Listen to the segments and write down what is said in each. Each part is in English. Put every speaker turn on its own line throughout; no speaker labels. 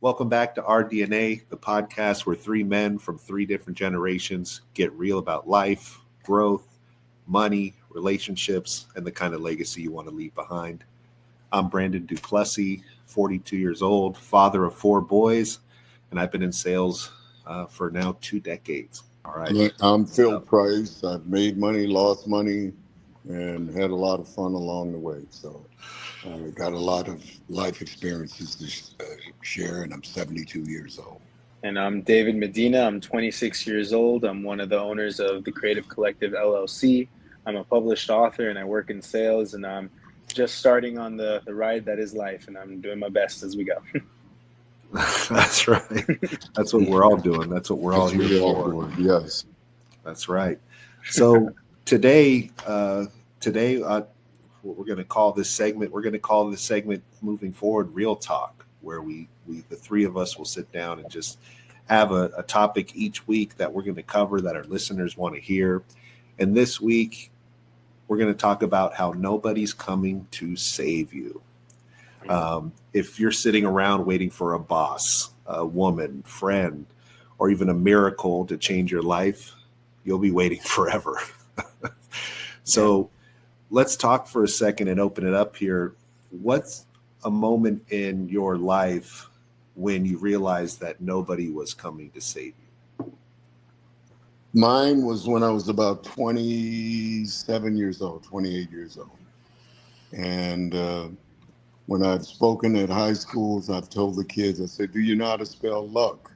Welcome back to Our DNA, the podcast where three men from three different generations get real about life, growth, money, relationships, and the kind of legacy you want to leave behind. I'm Brandon Duplessis, 42 years old, father of four boys, and I've been in sales for now 2 decades. All right.
I'm Phil Price. I've made money, lost money, and had a lot of fun along the way. So I got a lot of life experiences to share, and I'm 72 years old.
And I'm David Medina. I'm 26 years old. I'm one of the owners of the Creative Collective LLC. I'm a published author and I work in sales, and I'm just starting on the ride that is life, and I'm doing my best as we go.
That's right. That's what we're all doing. That's what we're all here for.
Yes.
That's right. So today, what we're going to call this segment, moving forward, Real Talk, where we the three of us will sit down and just have a topic each week that we're going to cover that our listeners want to hear. And this week, we're going to talk about how nobody's coming to save you. If you're sitting around waiting for a boss, a woman, friend, or even a miracle to change your life, you'll be waiting forever. So let's talk for a second and open it up here. What's a moment in your life when you realized that nobody was coming to save you?
Mine was when I was about 27 years old, 28 years old. And when I've spoken at high schools, I've told the kids, I said, do you know how to spell luck?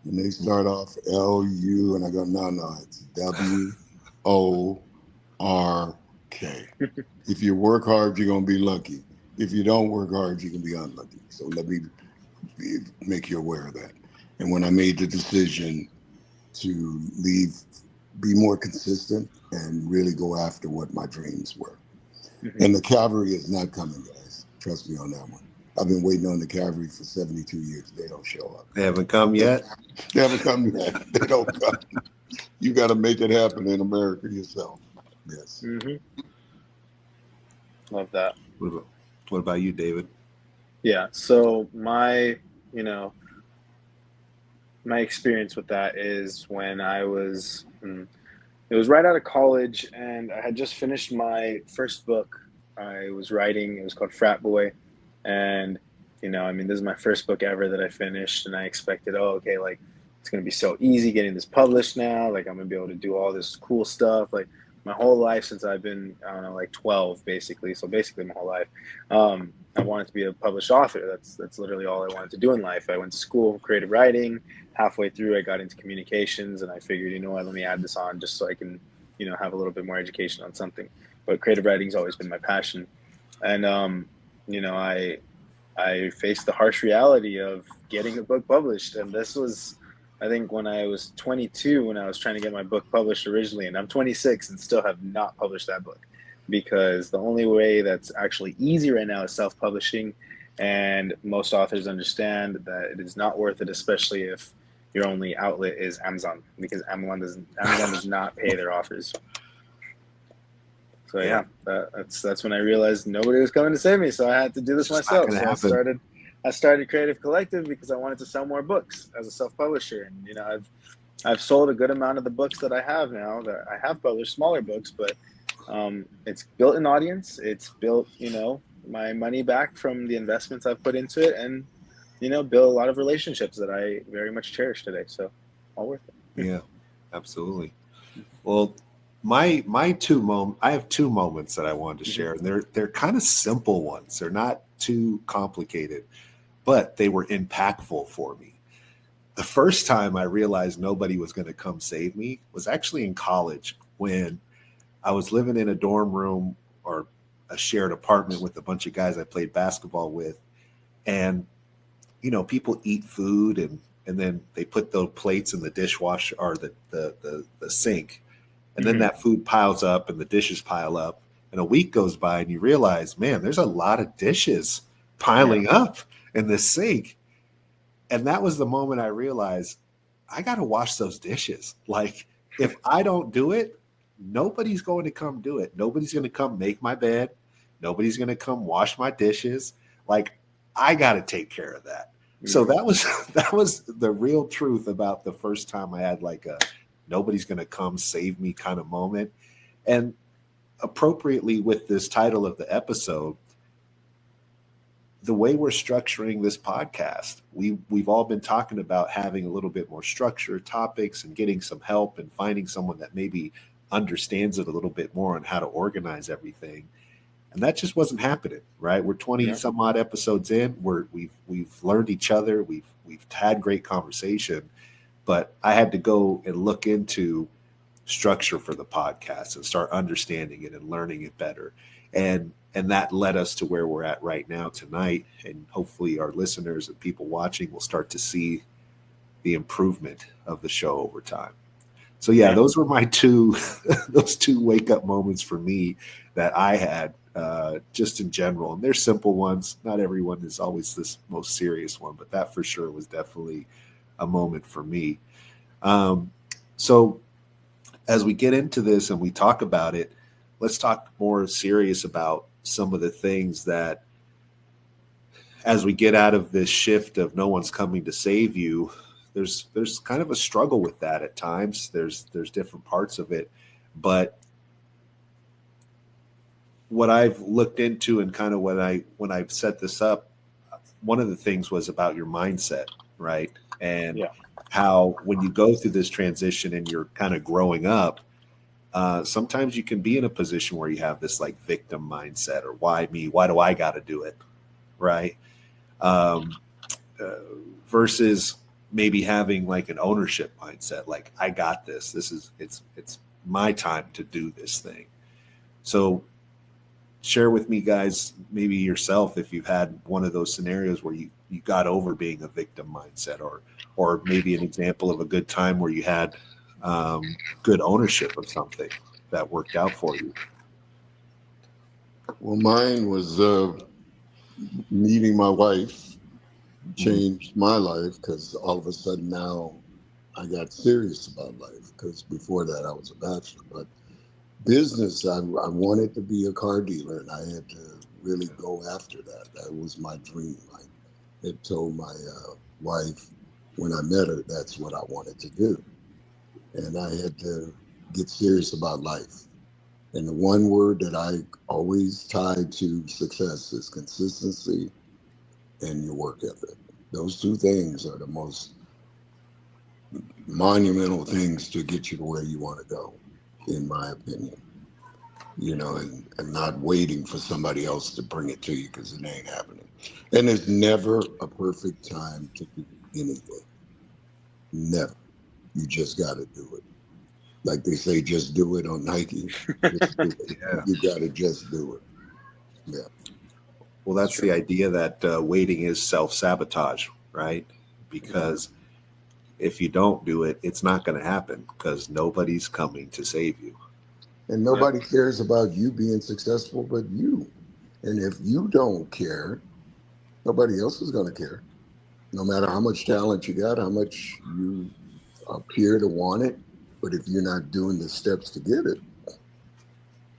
And they start off L-U, and I go, no, it's W-O-R-K. If you work hard, you're going to be lucky. If you don't work hard, you can be unlucky. So let me make you aware of that. And when I made the decision to leave, be more consistent and really go after what my dreams were. Mm-hmm. And the cavalry is not coming, guys. Trust me on that one. I've been waiting on the cavalry for 72 years. They don't show up.
They haven't come yet?
They haven't come yet. They don't come. You got to make it happen in America yourself. Yes.
Mm-hmm. Love that.
What about you, David?
Yeah. So my experience with that is when I was, it was right out of college, and I had just finished my first book I was writing. It was called Frat Boy. And, this is my first book ever that I finished, and I expected, it's going to be so easy getting this published now. Like, I'm going to be able to do all this cool stuff. Like, my whole life since I've been, 12, basically. So basically my whole life, I wanted to be a published author. That's literally all I wanted to do in life. I went to school for creative writing. Halfway through, I got into communications, and I figured, let me add this on just so I can, have a little bit more education on something. But creative writing's always been my passion. And, I faced the harsh reality of getting a book published. And this was, I think, when I was 22, when I was trying to get my book published originally, and I'm 26 and still have not published that book, because the only way that's actually easy right now is self-publishing. And most authors understand that it is not worth it, especially if your only outlet is Amazon, because Amazon does not pay their authors. So that's when I realized nobody was coming to save me. So I had to do this myself. So I started Creative Collective because I wanted to sell more books as a self-publisher. And I've sold a good amount of the books that I have now. That I have published smaller books, but it's built an audience. It's built my money back from the investments I've put into it, and build a lot of relationships that I very much cherish today. So all worth it.
Yeah, absolutely. Well, I have two moments that I wanted to share, and they're kind of simple ones. They're not too complicated, but they were impactful for me. The first time I realized nobody was going to come save me was actually in college, when I was living in a dorm room or a shared apartment with a bunch of guys I played basketball with. And, people eat food and then they put those plates in the dishwasher or the sink. And then that food piles up and the dishes pile up. And a week goes by and you realize, man, there's a lot of dishes piling up in this sink. And that was the moment I realized I got to wash those dishes. Like, if I don't do it, nobody's going to come do it. Nobody's going to come make my bed. Nobody's going to come wash my dishes. Like, I got to take care of that. So that was the real truth about the first time I had like a nobody's going to come save me kind of moment. And appropriately with this title of the episode, the way we're structuring this podcast, we've all been talking about having a little bit more structure, topics, and getting some help and finding someone that maybe understands it a little bit more on how to organize everything. And that just wasn't happening, right? We're 20 some odd episodes in. We've learned each other. We've had great conversation, but I had to go and look into structure for the podcast and start understanding it and learning it better. And that led us to where we're at right now tonight. And hopefully our listeners and people watching will start to see the improvement of the show over time. So yeah, those were my those two wake up moments for me that I had just in general. And they're simple ones. Not everyone is always this most serious one, but that for sure was definitely a moment for me. So as we get into this and we talk about it, let's talk more serious about some of the things that, as we get out of this shift of no one's coming to save you, there's kind of a struggle with that at times. There's different parts of it, but what I've looked into and kind of when I've set this up, one of the things was about your mindset, right? And how when you go through this transition and you're kind of growing up, sometimes you can be in a position where you have this like victim mindset, or why me? Why do I got to do it? Right. Versus maybe having like an ownership mindset, like I got this. It's my time to do this thing. So share with me, guys, maybe yourself, if you've had one of those scenarios where you got over being a victim mindset, or maybe an example of a good time where you had good ownership of something that worked out for you.
Well, mine was meeting my wife changed my life, because all of a sudden now I got serious about life, because before that I was a bachelor. But business, I wanted to be a car dealer, and I had to really go after that. That was my dream. I had told my wife when I met her that's what I wanted to do. And I had to get serious about life. And the one word that I always tied to success is consistency and your work ethic. Those two things are the most monumental things to get you to where you want to go, in my opinion. You know, and not waiting for somebody else to bring it to you, because it ain't happening. And there's never a perfect time to do anything. Never. You just got to do it. Like they say, just do it on Nike. Just do it. You got to just do it. Yeah.
Well, that's the idea that waiting is self-sabotage, right? Because if you don't do it, it's not going to happen, because nobody's coming to save you.
And nobody cares about you being successful but you. And if you don't care, nobody else is going to care. No matter how much talent you got, how much you appear to want it. But if you're not doing the steps to get it,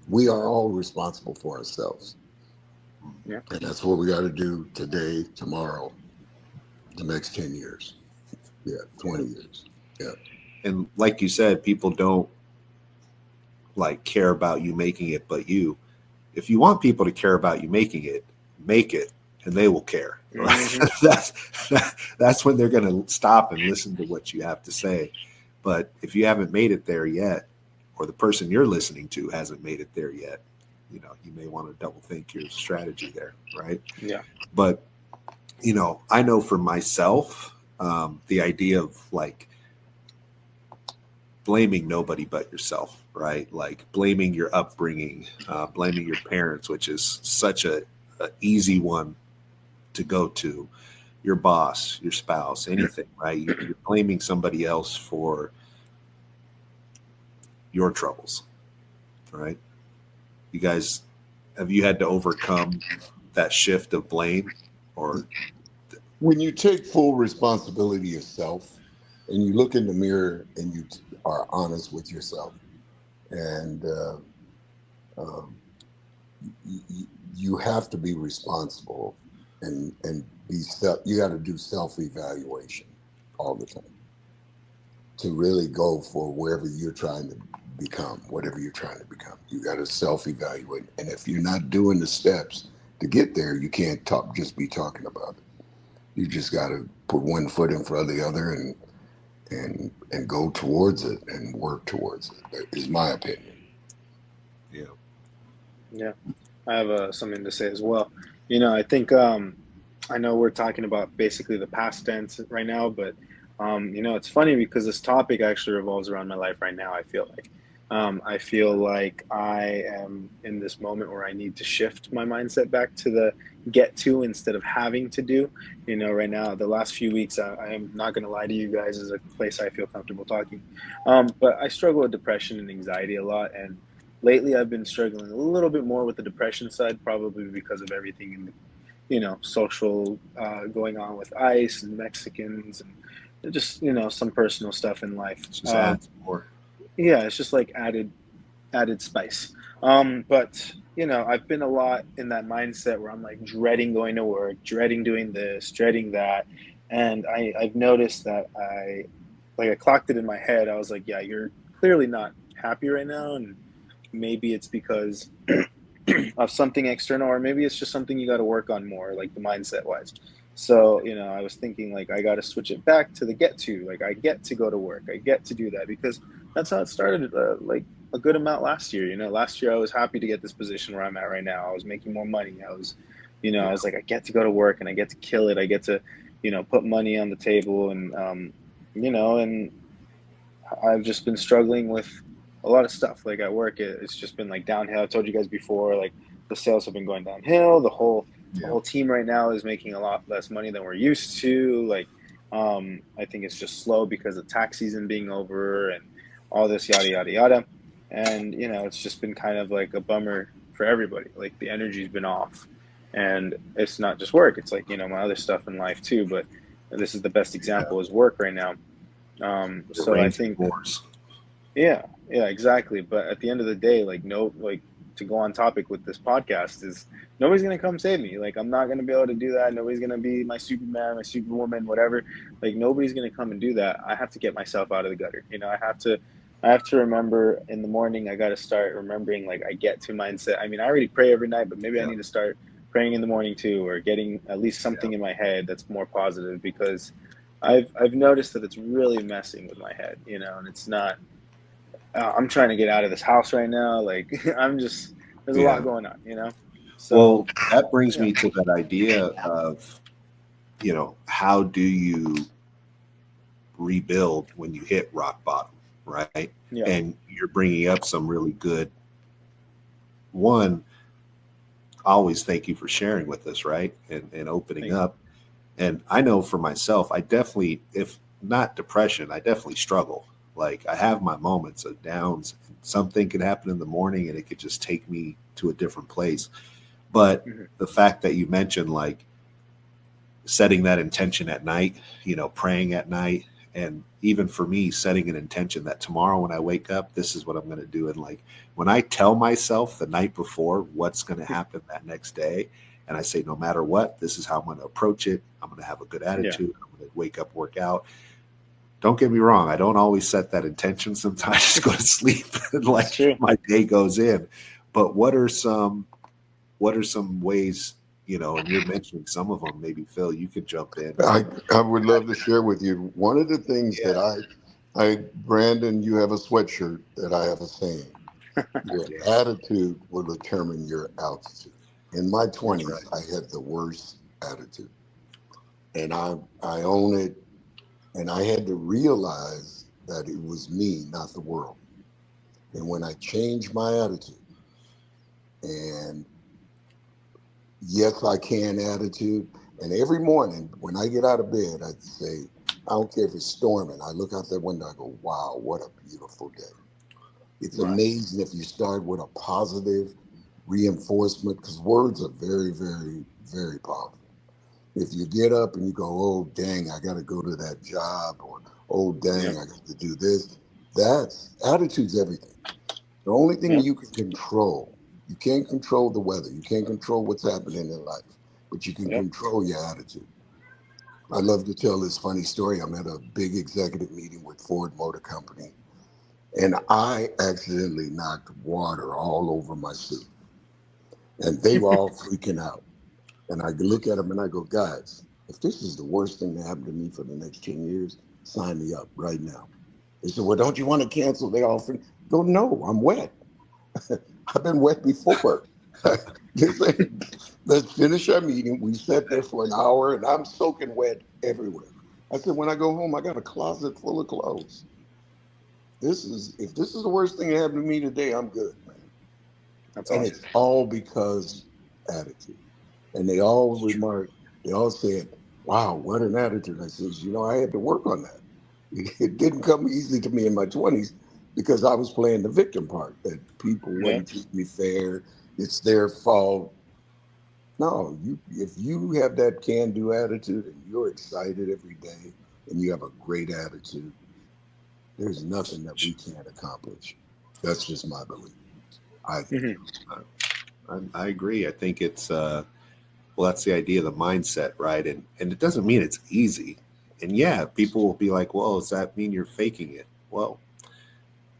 we are all responsible for ourselves. Yeah. And that's what we got to do today, tomorrow, the next 10 years. Yeah, 20 years. Yeah.
And like you said, people don't like care about you making it, but you. If you want people to care about you making it, make it, and they will care. Right? Mm-hmm. That's when they're going to stop and listen to what you have to say. But if you haven't made it there yet, or the person you're listening to hasn't made it there yet, you know, you may want to double think your strategy there, right?
Yeah.
But, you know, I know for myself, the idea of like blaming nobody but yourself, right? Like blaming your upbringing, blaming your parents, which is such a easy one to go to, your boss, your spouse, anything, right? You're blaming somebody else for your troubles, right? You guys, have you had to overcome that shift of blame? Or
when you take full responsibility yourself and you look in the mirror and you are honest with yourself, and you have to be responsible and you got to do self-evaluation all the time to really go for wherever you're trying to become, whatever you're trying to become. You got to self-evaluate. And if you're not doing the steps to get there, you can't just be talking about it. You just got to put one foot in front of the other and go towards it and work towards it. That is my opinion.
Yeah.
Yeah, I have something to say as well. I think I know we're talking about basically the past tense right now, but it's funny because this topic actually revolves around my life right now. I feel like I am in this moment where I need to shift my mindset back to the get to instead of having to do. Right now, the last few weeks, I am not going to lie to you guys, is a place I feel comfortable talking. But I struggle with depression and anxiety a lot, and lately I've been struggling a little bit more with the depression side, probably because of everything in the social going on with ICE and Mexicans and just some personal stuff in life.
Just add some more.
Yeah, it's just like added spice. But I've been a lot in that mindset where I'm like dreading going to work, dreading doing this, dreading that, and I've noticed that I clocked it in my head. I was like, yeah, you're clearly not happy right now, and maybe it's because of something external, or maybe it's just something you got to work on more, like the mindset wise. So I was thinking like I got to switch it back to the get to, like I get to go to work, I get to do that, because that's how it started, like a good amount last year. Last year I was happy to get this position where I'm at right now. I was making more money. I was like, I get to go to work and I get to kill it. I get to put money on the table, and and I've just been struggling with a lot of stuff. Like at work, it's just been like downhill. I told you guys before, like the sales have been going downhill. The whole team right now is making a lot less money than we're used to. Like, I think it's just slow because of tax season being over and all this yada yada yada. And it's just been kind of like a bummer for everybody. Like the energy's been off, and it's not just work. It's like my other stuff in life too. But this is the best example is work right now. So I think. Yeah, exactly. But at the end of the day, to go on topic with this podcast is nobody's gonna come save me. Like I'm not gonna be able to do that. Nobody's gonna be my Superman, my Superwoman, whatever. Like nobody's gonna come and do that. I have to get myself out of the gutter. I have to remember in the morning. I got to start remembering like I get to mindset. I mean, I already pray every night, but maybe I need to start praying in the morning too, or getting at least something in my head that's more positive, because I've noticed that it's really messing with my head. And it's not. I'm trying to get out of this house right now. Like there's a lot going on, So
well, that brings me to that idea of, how do you rebuild when you hit rock bottom, right?
Yeah.
And you're bringing up some really good one. Always thank you for sharing with us, right? And opening up. And I know for myself, I definitely, if not depression, I definitely struggle. Like I have my moments of downs. Something could happen in the morning and it could just take me to a different place. But the fact that you mentioned like setting that intention at night, praying at night, and even for me, setting an intention that tomorrow when I wake up, this is what I'm going to do. And like when I tell myself the night before what's going to happen that next day, and I say, no matter what, this is how I'm going to approach it. I'm going to have a good attitude. I'm going to wake up, work out. Don't get me wrong. I don't always set that intention. Sometimes I just go to sleep and like my day goes in. But what are some ways, and you're mentioning some of them, maybe Phil, you could jump in.
I would love to share with you. One of the things that Brandon, you have a sweatshirt that I have a saying. Your attitude will determine your altitude. In my 20s, I had the worst attitude. And I own it. And I had to realize that it was me, not the world. And when I changed my attitude, and yes, I can attitude, and every morning when I get out of bed, I'd say, I don't care if it's storming. I look out that window, I go, wow, what a beautiful day. It's amazing if you start with a positive reinforcement, because words are very, very, very powerful. If you get up and you go, oh, dang, I got to go to that job, or, oh, dang, I got to do this, attitude's everything. The only thing you can control, you can't control the weather. You can't control what's happening in life. but you can
Yep.
control your attitude. I love to tell this funny story. I'm at a big executive meeting with Ford Motor Company, and I accidentally knocked water all over my suit. And they were all freaking out. And I look at them and I go, guys, if this is the worst thing that happened to me for the next 10 years, sign me up right now. They said, well, don't you want to cancel? They all go, no, I'm wet. I've been wet before. They said, let's finish our meeting. We sat there for an hour and I'm soaking wet everywhere. I said, when I go home, I got a closet full of clothes. If this is the worst thing that happened to me today, I'm good, man.
That's
And
awesome.
it's all because attitude. And they all remarked, they all said, wow, what an attitude. I says, I had to work on that. It didn't come easy to me in my 20s because I was playing the victim part, that people
Yeah.
wouldn't treat me fair. It's their fault. No, if you have that can-do attitude and you're excited every day and you have a great attitude, there's nothing that we can't accomplish. That's just my belief. I think.
I agree. I think it's that's the idea of the mindset, right? And it doesn't mean it's easy. And yeah, people will be like, well, does that mean you're faking it? Well,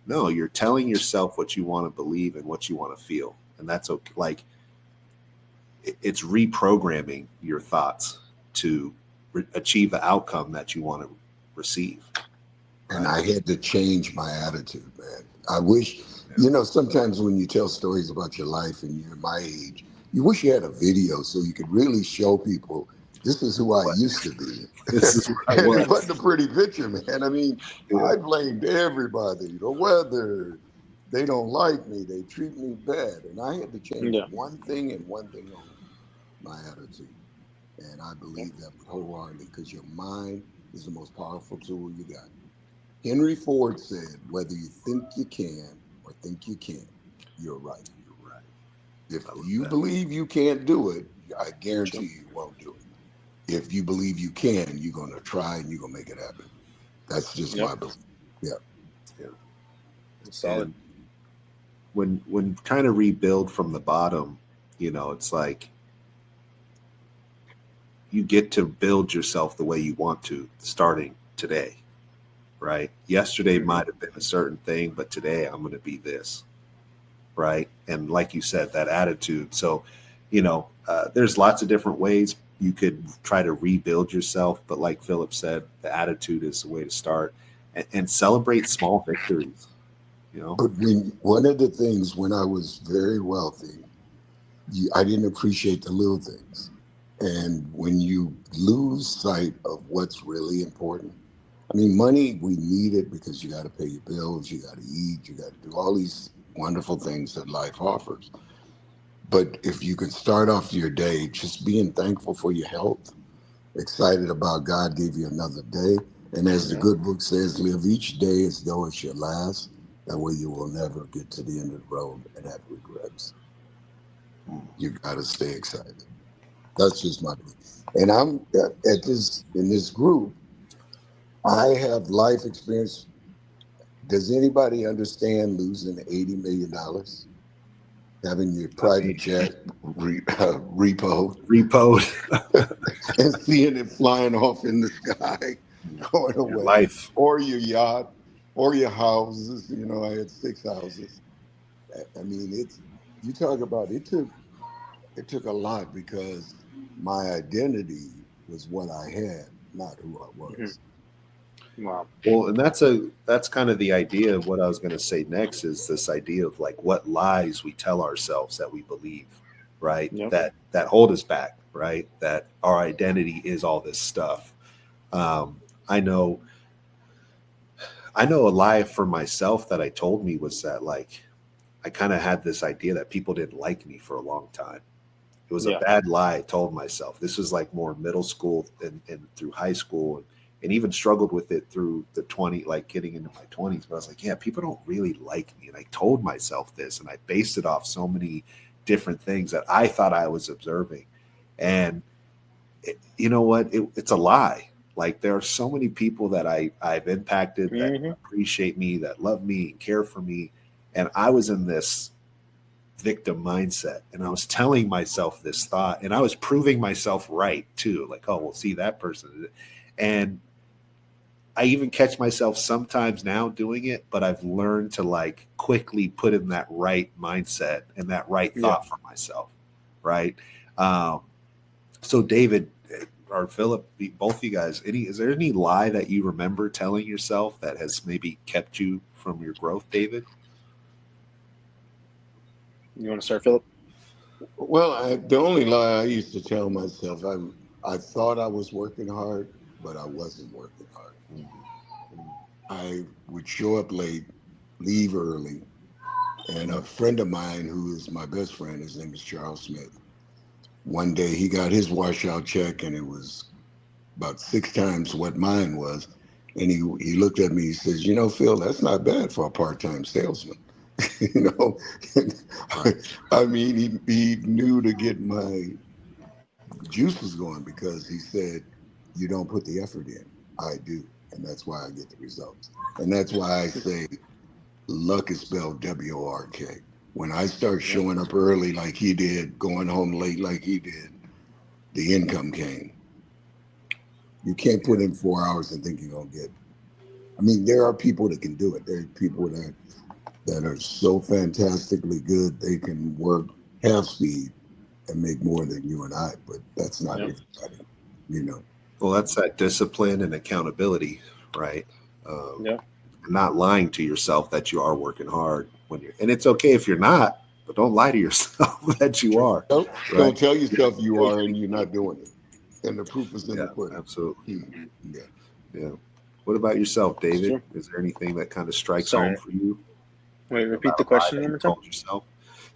no, you're telling yourself what you want to believe and what you want to feel. And that's okay. Like, it's reprogramming your thoughts to achieve the outcome that you want to receive.
And I had to change my attitude, man. I wish, sometimes when you tell stories about your life and you're my age, you wish you had a video so you could really show people this is who I used to be.
This is what I
And
was.
it wasn't a pretty picture, man. I mean, I blamed everybody, the weather. They don't like me. They treat me bad. And I had to change one thing and one thing only, my attitude. And I believe that wholeheartedly because your mind is the most powerful tool you got. Henry Ford said, whether you think you can or think you can't, you're right.
You're right.
If you believe you can't do it, I guarantee you won't do it. If you believe you can, you're going to try and you're going to make it happen. That's just my belief. Yeah.
Solid.
And when trying to rebuild from the bottom, it's like you get to build yourself the way you want to starting today, right? Yesterday might have been a certain thing, but today I'm going to be this, right? And like you said, that attitude. So, there's lots of different ways you could try to rebuild yourself, but like Philip said, the attitude is the way to start, and celebrate small victories.
But one of the things when I was very wealthy, I didn't appreciate the little things. And when you lose sight of what's really important, I mean, money, we need it because you got to pay your bills, you got to eat, you got to do all these wonderful things that life offers. But if you can start off your day just being thankful for your health, excited about God gave you another day. And as the good book says, live each day as though it's your last. That way you will never get to the end of the road and have regrets. You got to stay excited. That's just my belief. And I'm in this group, I have life experience. Does anybody understand losing $80 million? Having your private jet repoed and seeing it flying off in the sky, going away,
life,
or your yacht, or your houses. I had 6 houses. I mean, you talk about it took a lot because my identity was what I had, not who I was.
Wow.
Well, and that's kind of the idea of what I was going to say next is this idea of like what lies we tell ourselves that we believe, right? That hold us back, right? That our identity is all this stuff. I know a lie for myself that I told me was that like I kind of had this idea that people didn't like me for a long time. It was a bad lie I told myself. This was like more middle school and through high school and even struggled with it through the getting into my 20s. But I was like, yeah, people don't really like me. And I told myself this and I based it off so many different things that I thought I was observing. And you know what? It's a lie. Like there are so many people that I've impacted that appreciate me, that love me, care for me. And I was in this victim mindset. And I was telling myself this thought, and I was proving myself right too. Like, oh, well, see that person. And I even catch myself sometimes now doing it, but I've learned to like quickly put in that right mindset and that right thought for myself. Right. So David or Philip, both of you guys, is there any lie that you remember telling yourself that has maybe kept you from your growth, David?
You want to start, Philip?
Well, the only lie I used to tell myself, I thought I was working hard, but I wasn't working hard. I would show up late, leave early, and a friend of mine who is my best friend, his name is Charles Smith. One day he got his washout check, and it was about 6 times what mine was. And he looked at me, he says, you know, Phil, that's not bad for a part-time salesman. You know, I mean, he knew to get my juices going because he said, you don't put the effort in. I do. And that's why I get the results. And that's why I say luck is spelled W-O-R-K. When I start showing up early like he did, going home late like he did, the income came. You can't put in 4 hours and think you're going to get. I mean, there are people that can do it. There are people that are so fantastically good, they can work half speed and make more than you and I, but that's not everybody, you know.
Well, that's that discipline and accountability, right? Not lying to yourself that you are working hard and it's okay if you're not, but don't lie to yourself that you are.
Don't tell yourself you are and you're not doing it. And the proof is in the pudding.
Absolutely.
Yeah.
What about yourself, David? Is there anything that kind of strikes home for you?
Wait, repeat the question one more time.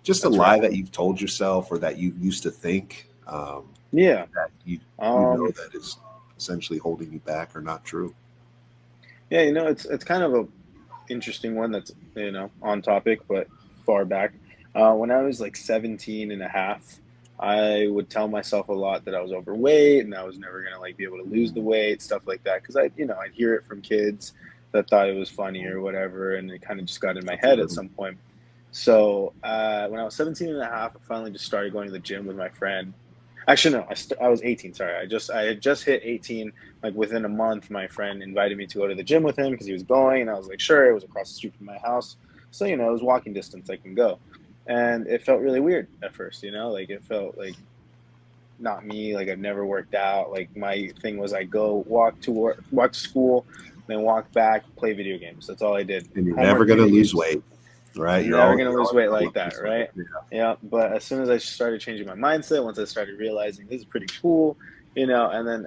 Just a lie that you've told yourself or that you used to think that you know that is essentially holding you back or not true.
Yeah, you know, it's kind of a interesting one that's, you know, on topic, but far back. When I was like 17 and a half, I would tell myself a lot that I was overweight and I was never going to like be able to lose the weight, stuff like that. Cause I'd hear it from kids that thought it was funny or whatever. And it kind of just got in my head at some point. So when I was 17 and a half, I finally just started going to the gym with my friend. Actually, no, I was 18. Sorry. I had just hit 18. Like within a month, my friend invited me to go to the gym with him because he was going. And I was like, sure. It was across the street from my house. So, you know, it was walking distance. I can go. And it felt really weird at first, you know, like it felt like not me. Like I've never worked out. Like my thing was I go walk to school, then walk back, play video games. That's all I did.
And you're never going to lose weight. Right.
You're never going to lose weight like that. Right. Yeah. But as soon as I started changing my mindset, once I started realizing this is pretty cool, you know, and then,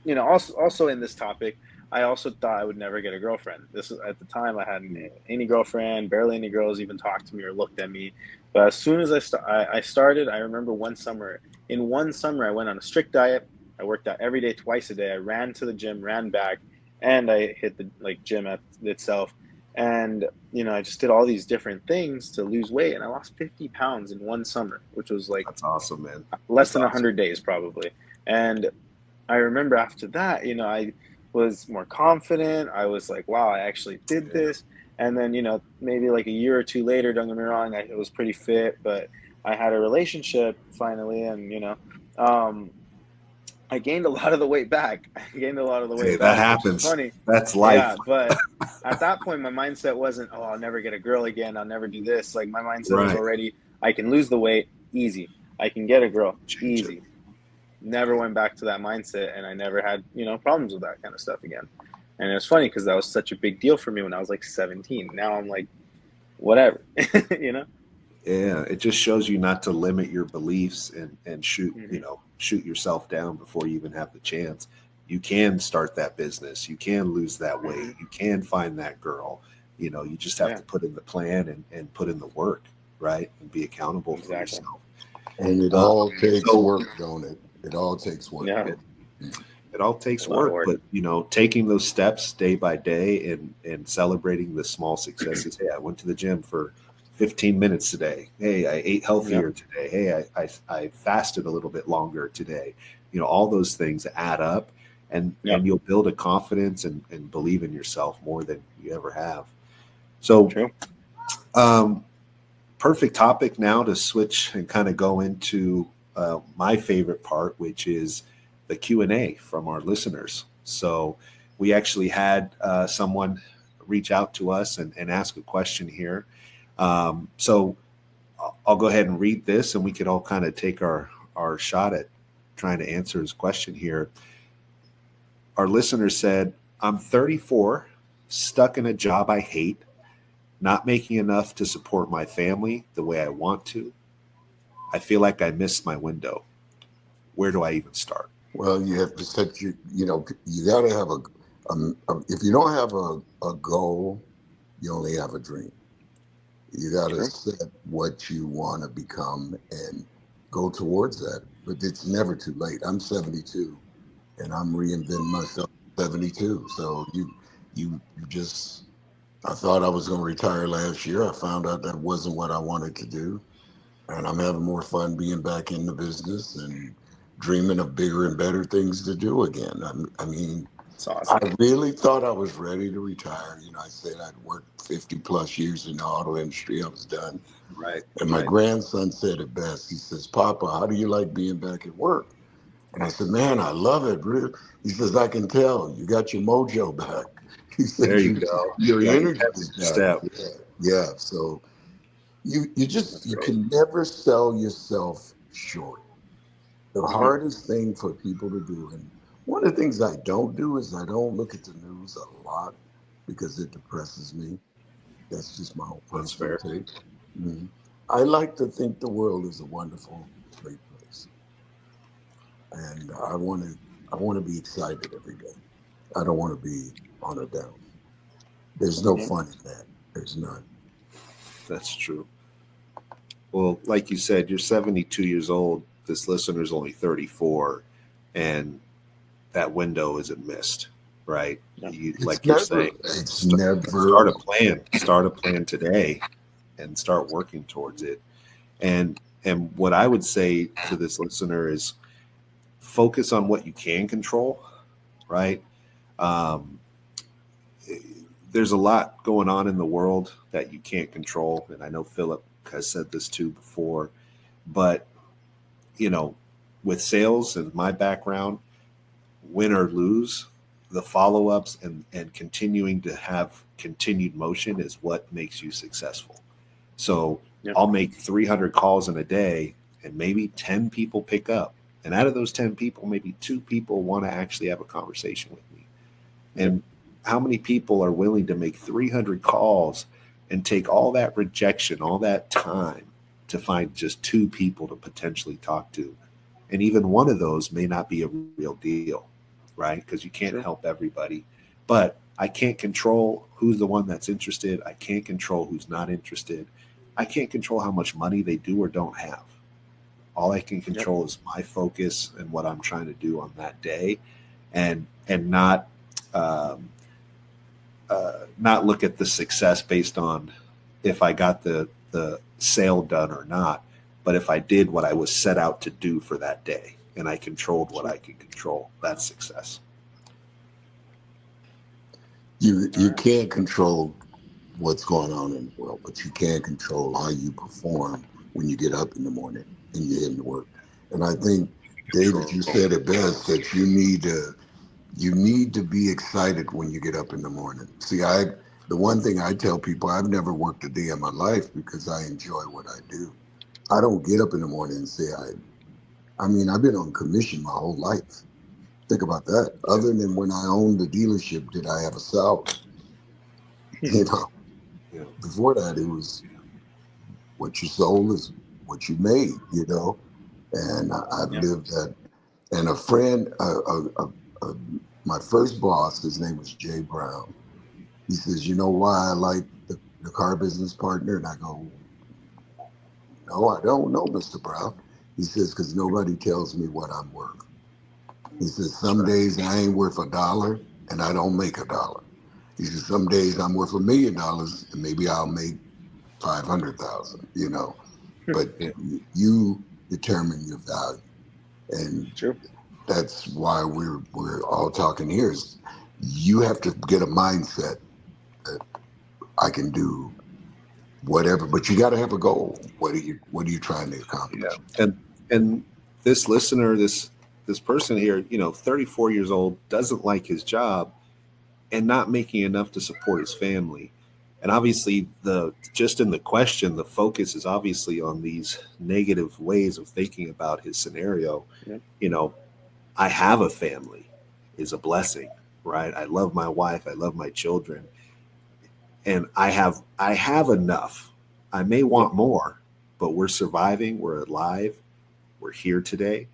you know, also in this topic, I also thought I would never get a girlfriend. This is at the time I hadn't any girlfriend, barely any girls even talked to me or looked at me. But as soon as I started, I remember one summer I went on a strict diet. I worked out every day, twice a day. I ran to the gym, ran back, and I hit the gym itself. And, you know, I just did all these different things to lose weight. And I lost 50 pounds in one summer, which was like,
that's awesome, man.
Less than 100 days probably. And I remember after that, you know, I was more confident. I was like, wow, I actually did this. And then, you know, maybe like a year or two later, don't get me wrong, I was pretty fit, but I had a relationship finally. And, you know, I gained a lot of the weight back.
That happens.
Funny.
That's life.
Yeah, but at that point, my mindset wasn't, oh, I'll never get a girl again. I'll never do this. Like my mindset was already, I can lose the weight easy. I can get a girl easy. Never went back to that mindset, and I never had, you know, problems with that kind of stuff again. And it was funny because that was such a big deal for me when I was like 17. Now I'm like, whatever, you know?
Yeah, it just shows you not to limit your beliefs and shoot, you know, shoot yourself down before you even have the chance. You can start that business. You can lose that weight. You can find that girl. You know, you just have to put in the plan and put in the work, right? And be accountable for yourself.
And it all takes work, don't it? It all takes work.
Yeah.
It all takes work, but, you know, taking those steps day by day and celebrating the small successes. Hey, I went to the gym for 15 minutes today. Hey, I ate healthier today. Hey, I fasted a little bit longer today. You know, all those things add up, and you'll build a confidence and believe in yourself more than you ever have. So, perfect topic now to switch and kind of go into my favorite part, which is the Q&A from our listeners. So we actually had someone reach out to us and ask a question here. So I'll go ahead and read this, and we could all kind of take our shot at trying to answer his question here. Our listener said, I'm 34, stuck in a job I hate, not making enough to support my family the way I want to. I feel like I missed my window. Where do I even start?
Well, you have to set you got to have if you don't have a goal, you only have a dream. You got to set what you want to become and go towards that. But it's never too late. I'm 72 and I'm reinventing myself at 72. So you just, I thought I was going to retire last year. I found out that wasn't what I wanted to do. And I'm having more fun being back in the business and dreaming of bigger and better things to do again. I mean,
That's awesome.
I really thought I was ready to retire. I said I'd worked 50 plus years in the auto industry. I was done.
Right.
And my grandson said it best. He says, Papa, how do you like being back at work? And I said, man, I love it. Really. He says, I can tell. You got your mojo back. He said,
there you go.
Your energy
is back.
Yeah. So you can never sell yourself short. The hardest thing for people to do, and one of the things I don't do is I don't look at the news a lot because it depresses me. That's just my own personal take. Mm-hmm. I like to think the world is a wonderful, great place, and I want to be excited every day. I don't want to be on a down. There's no fun in that. There's none.
That's true. Well, like you said, you're 72 years old. This listener's only 34, and that window isn't missed, right? You're saying, start a plan today, and start working towards it. And what I would say to this listener is focus on what you can control, right? There's a lot going on in the world that you can't control, and I know Philip has said this too before, but with sales and my background, win or lose, the follow-ups and continuing to have continued motion is what makes you successful. So I'll make 300 calls in a day and maybe 10 people pick up. And out of those 10 people, maybe 2 people want to actually have a conversation with me. And how many people are willing to make 300 calls and take all that rejection, all that time to find just 2 people to potentially talk to? And even one of those may not be a real deal, right? Because you can't help everybody. But I can't control who's the one that's interested. I can't control who's not interested. I can't control how much money they do or don't have. All I can control is my focus and what I'm trying to do on that day, and not look at the success based on if I got the sale done or not, but if I did what I was set out to do for that day and I controlled what I could control, that's success.
You can't control what's going on in the world, but you can control how you perform when you get up in the morning and you're heading to work. And I think, David, you said it best, that you need to be excited when you get up in the morning. See, the one thing I tell people, I've never worked a day in my life because I enjoy what I do. I don't get up in the morning and say, I've been on commission my whole life. Think about that. Other than when I owned the dealership, did I have a salary? Before that, it was what you sold is what you made, and I've lived that. And a friend, my first boss, his name was Jay Brown. He says, you know why I like the car business partner? And I go, no, I don't know, Mr. Brown. He says, because nobody tells me what I'm worth. He says, some days I ain't worth $1 and I don't make $1. He says, some days I'm worth $1 million and maybe I'll make 500,000, but you determine your value. And that's why we're all talking here is you have to get a mindset that I can do whatever. But you got to have a goal. What are you trying to accomplish?
Yeah. And this listener, this person here, 34 years old, doesn't like his job and not making enough to support his family. And obviously, just in the question, the focus is obviously on these negative ways of thinking about his scenario.
Yeah.
I have a family is a blessing, right? I love my wife. I love my children. And I have enough. I may want more, but we're surviving. We're alive. We're here today.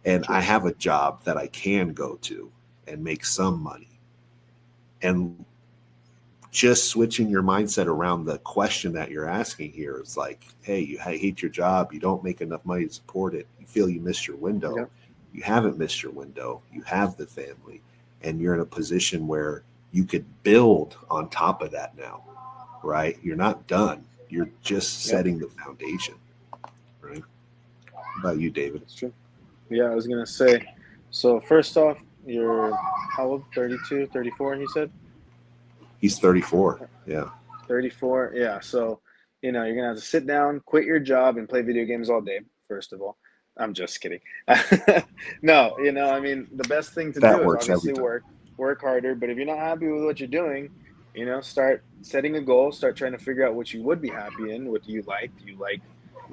And I have a job that I can go to and make some money. And just switching your mindset around the question that you're asking here is like, hey, you hate your job. You don't make enough money to support it. You feel you missed your window.
Yeah.
You haven't missed your window. You have the family, and you're in a position where you could build on top of that now, right? You're not done. You're just setting the foundation, right? How about you, David?
That's true. Yeah, I was going to say, so first off, you're how old? 32, 34, he said?
He's 34. Yeah.
34. Yeah. So, you're going to have to sit down, quit your job, and play video games all day, first of all. I'm just kidding. No, I mean, the best thing to do is obviously work harder. But if you're not happy with what you're doing, start setting a goal, start trying to figure out what you would be happy in. What do you like? Do you like,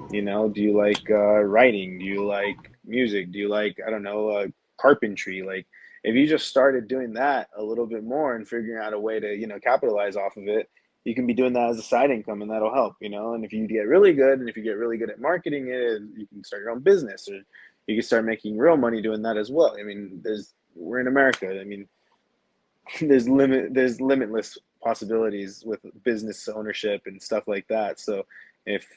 do you like writing? Do you like music? Do you like, I don't know, carpentry? Like, if you just started doing that a little bit more and figuring out a way to, capitalize off of it, you can be doing that as a side income, and that'll help, and if you get really good, and if you get really good at marketing it, you can start your own business, or you can start making real money doing that as well. I mean, we're in America. I mean, there's limitless possibilities with business ownership and stuff like that. So if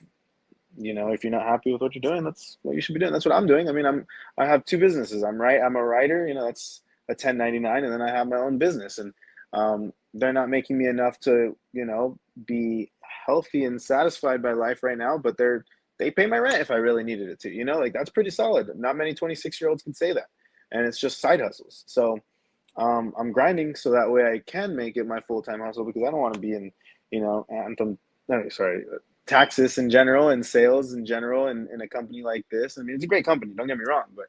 you're not happy with what you're doing, that's what you should be doing. That's what I'm doing. I mean, I have two businesses. I'm a writer, that's a 1099, and then I have my own business, and they're not making me enough to, be healthy and satisfied by life right now, but they pay my rent if I really needed it to, like that's pretty solid. Not many 26-year-olds can say that. And it's just side hustles. So I'm grinding so that way I can make it my full-time hustle, because I don't want to be in, taxes in general and sales in general in a company like this. I mean, it's a great company, don't get me wrong, but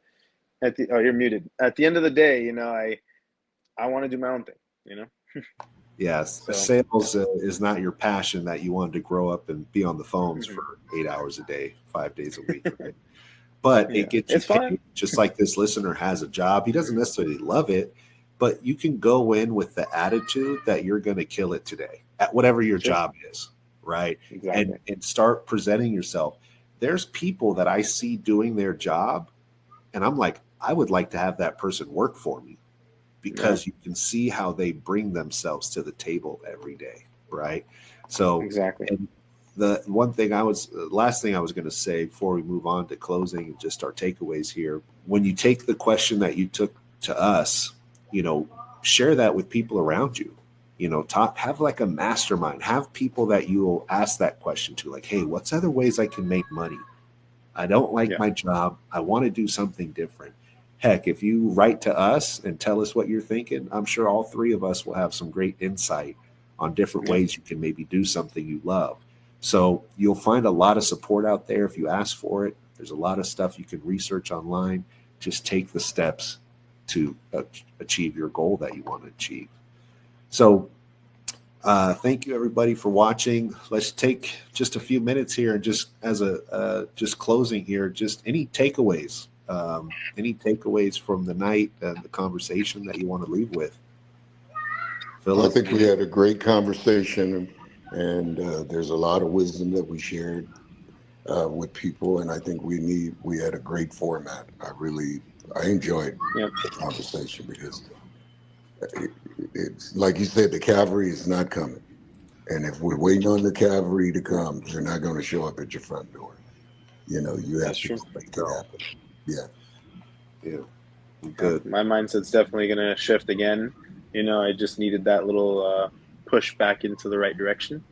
you're muted. At the end of the day, I want to do my own thing,
Yes, so, sales is not your passion that you wanted to grow up and be on the phones for 8 hours a day, 5 days a week, right? But it gets you paid, just like this listener has a job. He doesn't necessarily love it, but you can go in with the attitude that you're going to kill it today at whatever your job is, right?
Exactly.
And start presenting yourself. There's people that I see doing their job, and I'm like, I would like to have that person work for me. Because you can see how they bring themselves to the table every day, right? So
exactly.
And the last thing I was going to say before we move on to closing and just our takeaways here, when you take the question that you took to us, share that with people around you. Have like a mastermind. Have people that you will ask that question to, like, hey, what's other ways I can make money? I don't like my job. I want to do something different. Heck, if you write to us and tell us what you're thinking, I'm sure all three of us will have some great insight on different ways you can maybe do something you love. So you'll find a lot of support out there if you ask for it. There's a lot of stuff you can research online. Just take the steps to achieve your goal that you want to achieve. So thank you, everybody, for watching. Let's take just a few minutes here and just as just closing here, just any takeaways. Any takeaways from the night and the conversation that you want to leave with? Philip?
I think we had a great conversation, and there's a lot of wisdom that we shared with people, and I think we had a great format. I enjoyed the conversation, because it's like you said, the cavalry is not coming, and if we're waiting on the cavalry to come, they're not going to show up at your front door. You have to make it happen. Yeah.
Good.
My mindset's definitely going to shift again. I just needed that little push back into the right direction.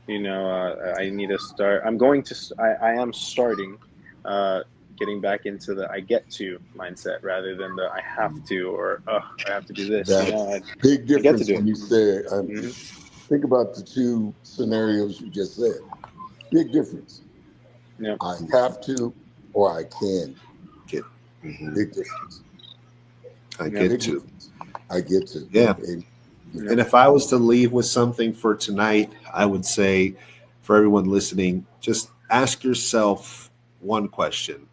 I need to start. I am starting getting back into the I get to mindset rather than the I have to, or I have to do this.
Big difference when you say, think about the two scenarios you just said. Big difference.
Yeah.
I have to or I can.
Get, mhm.
Big difference.
I
Yeah.
get
Big
to.
difference. I get to.
Yeah.
And,
Yeah.
And if I was to leave with something for tonight, I would say for everyone listening, just ask yourself one question.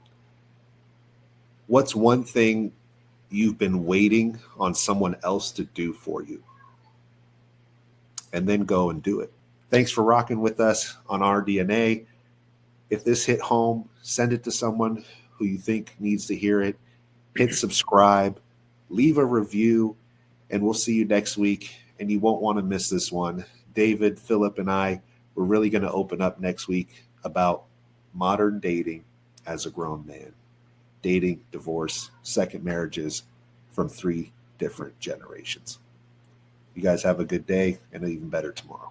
What's one thing you've been waiting on someone else to do for you? And then go and do it. Thanks for rocking with us on our DNA. If this hit home, send it to someone who you think needs to hear it. Hit subscribe, leave a review, and we'll see you next week. And you won't want to miss this one. David, Philip, and I, we're really going to open up next week about modern dating as a grown man. Dating, divorce, second marriages from 3 different generations. You guys have a good day and an even better tomorrow.